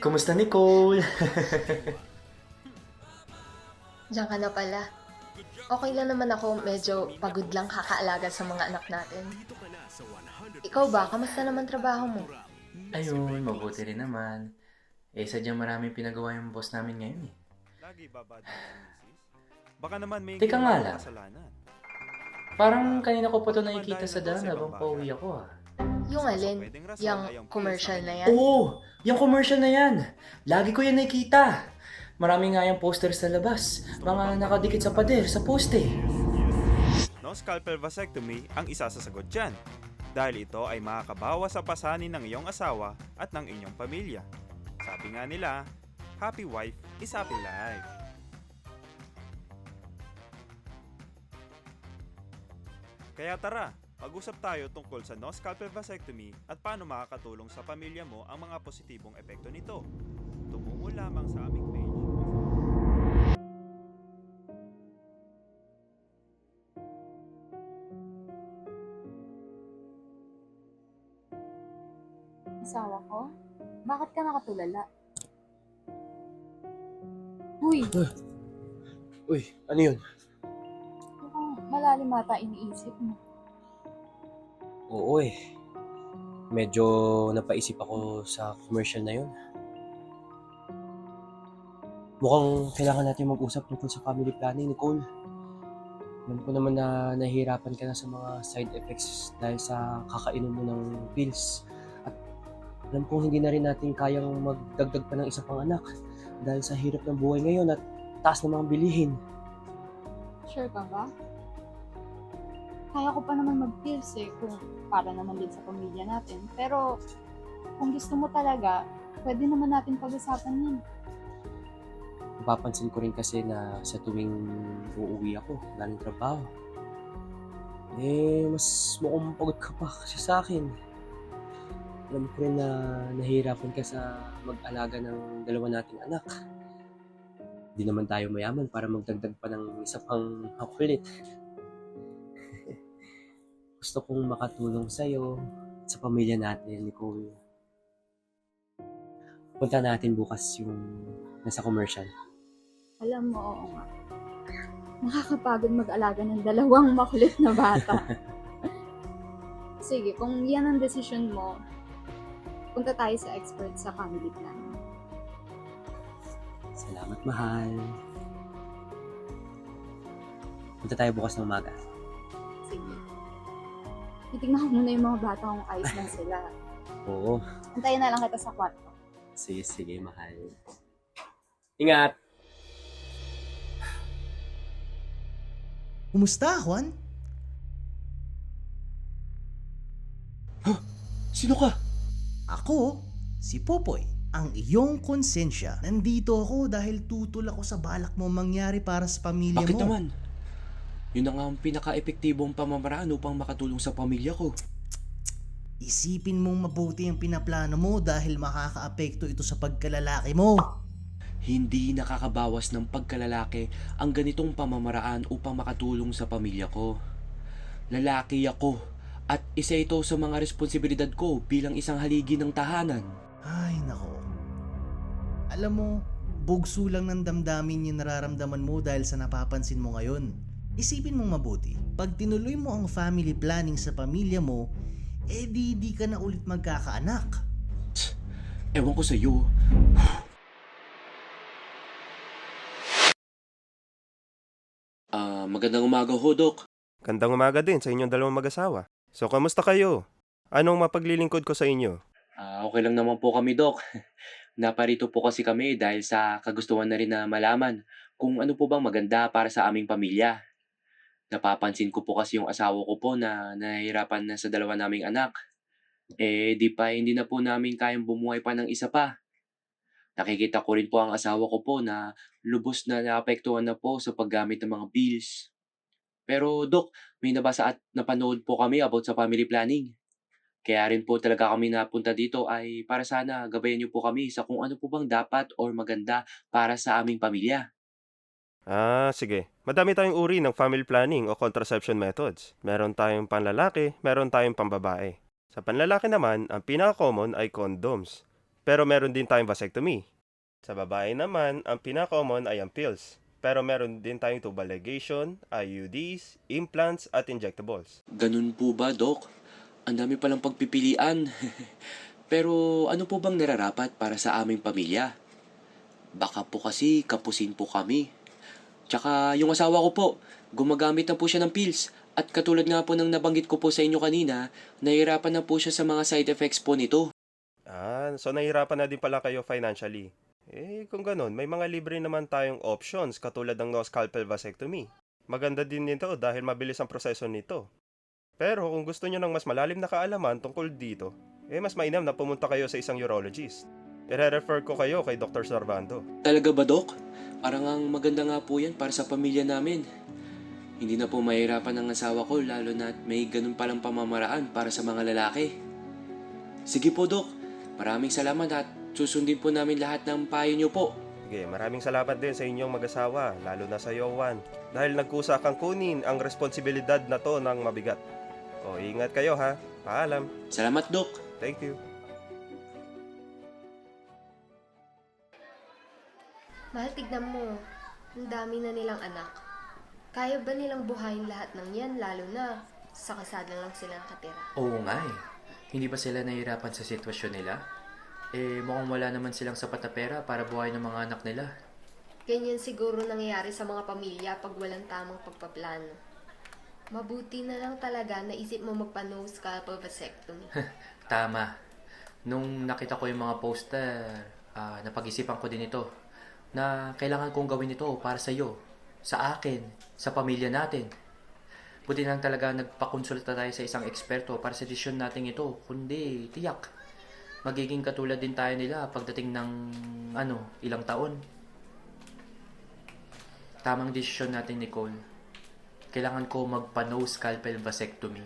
Kumusta, Nicole? Diyan ka na pala. Okay lang naman ako, medyo pagod lang kakaalaga sa mga anak natin. Ikaw ba? Kamusta naman trabaho mo? Ayun, mabuti rin naman. Sadyang maraming pinagawa yung boss namin ngayon eh. Lagi babad mo sa misis? Baka naman may Teka nga ginawa lang. kang kasalanan. Parang kanina ko pa ito Baka naman nakikita dahil sa daan nag-usap habang ang pauwi bagay. ako ah. Yung alin? Pwedeng rason Yung ay ang commercial pills na na yan? Oo! Yung commercial na yan! Lagi ko yan nakikita! Marami nga yung poster sa labas. Mga nakadikit sa pader, sa poste. No scalpel vasectomy ang isa sa sagot dyan. Dahil ito ay makakabawas sa pasanin ng iyong asawa at ng inyong pamilya. Sabi nga nila, happy wife is happy life. Kaya tara, mag-usap tayo tungkol sa no scalpel vasectomy at paano makakatulong sa pamilya mo ang mga positibong epekto nito. Tumungo lamang sa aming page. Asawa ko? Bakit ka nakatulala? Uy, Uy, ano yun? mukhang malalim ata iniisip mo. Oo eh. Medyo napaisip ako sa commercial na yun. Mukhang kailangan natin mag-usap tungkol sa family planning, Nicole. Alam ko naman na nahihirapan ka na sa mga side effects dahil sa kakainom mo ng pills. At alam kong hindi na rin natin kayang magdagdag pa ng isa pang anak dahil sa hirap ng buhay ngayon at taas ng mga bilihin. Sure ka ba? Kaya ko pa naman mag-pills eh, kung para naman din sa pamilya natin. Pero kung gusto mo talaga, pwede naman natin pag-usapan yan. Napapansin ko rin kasi na sa tuwing uuwi ako galing trabaho, mas mukhang pagod ka pa kasi sa akin. Alam ko rin na nahihirapan ka sa mag-alaga ng dalawa nating anak. Hindi naman tayo mayaman para magdagdag pa ng isa pang makulit. Gusto kong makatulong sa'yo at sa pamilya natin, Nicole. Punta natin bukas yung nasa commercial. Alam mo, oo nga. Nakakapagod mag-alaga ng dalawang makulit na bata. Sige, kung yan ang desisyon mo, punta tayo sa expert sa family planning. Salamat, mahal. Punta tayo bukas ng umaga. Sige. Titignan ko muna yung mga bata kung ayos lang sila. Oo. Antayin na lang kita sa kwarto. Sige, sige, mahal. Ingat! Kumusta, Juan? Sino ka? Ako, si Popoy, ang iyong konsensya. Nandito ako dahil tutol ako sa balak mo mangyari para sa pamilya Bakit mo. naman? Yun na nga ang pinaka-epektibong pamamaraan upang makatulong sa pamilya ko. Isipin mong mabuti ang pinaplano mo dahil makakaapekto ito sa pagkalalaki mo. Hindi nakakabawas ng pagkalalaki ang ganitong pamamaraan upang makatulong sa pamilya ko. Lalaki ako at isa ito sa mga responsibilidad ko bilang isang haligi ng tahanan. Ay, nako. Alam mo, bugso lang ng damdamin yung nararamdaman mo dahil sa napapansin mo ngayon. Isipin mong mabuti, pag tinuloy mo ang family planning sa pamilya mo, di ka na ulit magkakaanak. Ewan ko sa iyo. Magandang umaga ho, Dok. Gandang umaga din sa inyong dalawang mag-asawa. So, kamusta kayo? Anong mapaglilingkod ko sa inyo? Okay lang naman po kami, Dok. Naparito po kasi kami dahil sa kagustuhan na rin na malaman kung ano po bang maganda para sa aming pamilya. Napapansin ko po kasi yung asawa ko po na nahihirapan na sa dalawa naming anak. Hindi na po namin kayang bumuhay pa ng isa pa. Nakikita ko rin po ang asawa ko po na lubos na naapektuhan na po sa paggamit ng mga bills. Pero Dok, may nabasa at napanood po kami about sa family planning. Kaya rin po talaga kami napunta dito ay para sana gabayan niyo po kami sa kung ano po bang dapat or maganda para sa aming pamilya. Sige. Madami tayong uri ng family planning o contraception methods. Meron tayong panlalaki, meron tayong pambabae. Sa panlalaki naman, ang pinaka-common ay condoms. Pero meron din tayong vasectomy. Sa babae naman, ang pinaka-common ay ang pills. Pero meron din tayong tubal ligation, IUDs, implants at injectables. Ganun po ba, Doc? Ang dami palang pagpipilian. Pero ano po bang nararapat para sa aming pamilya? Baka po kasi kapusin po kami. Tsaka yung asawa ko po, gumagamit na po siya ng pills. At katulad nga po ng nabanggit ko po sa inyo kanina, nahihirapan na po siya sa mga side effects po nito. So nahihirapan na din pala kayo financially. Kung ganun, may mga libre naman tayong options katulad ng no scalpel vasectomy. Maganda din nito dahil mabilis ang proseso nito. Pero kung gusto nyo ng mas malalim na kaalaman tungkol dito, mas mainam na pumunta kayo sa isang urologist. I-refer ko kayo kay Dr. Sarvando. Talaga ba, Doc? Parang ang maganda nga po yan para sa pamilya namin. Hindi na po mahirapan ang asawa ko lalo na may ganun palang pamamaraan para sa mga lalaki. Sige po, Doc. Maraming salamat at susundin po namin lahat ng payo niyo po. Sige, maraming salamat din sa inyong mag-asawa, lalo na sa iyo, Juan. Dahil nagkusa kang kunin ang responsibilidad na to ng mabigat. Ingat kayo ha. Paalam. Salamat, Doc. Thank you. Mahal, tignan mo. Ang dami na nilang anak. Kaya ba nilang buhayin lahat ng yan, lalo na sa kasada lang sila nakatira? Oo nga eh. Hindi ba sila nahihirapan sa sitwasyon nila? Mukhang wala naman silang sapat na pera para buhayin ng mga anak nila. Ganyan siguro nangyayari sa mga pamilya pag walang tamang pagpaplano. Mabuti na lang talaga naisip mo magpa-no scalpel vasectomy. Tama. Nung nakita ko yung mga poster, napag-isipan ko din ito na kailangan kong gawin ito para sa iyo, sa akin, sa pamilya natin. Buti lang talaga nagpakonsulta tayo sa isang eksperto para sa desisyon natin ito, kundi tiyak. Magiging katulad din tayo nila pagdating ng ilang taon. Tamang desisyon natin, Nicole. Kailangan ko magpa-no scalpel vasectomy.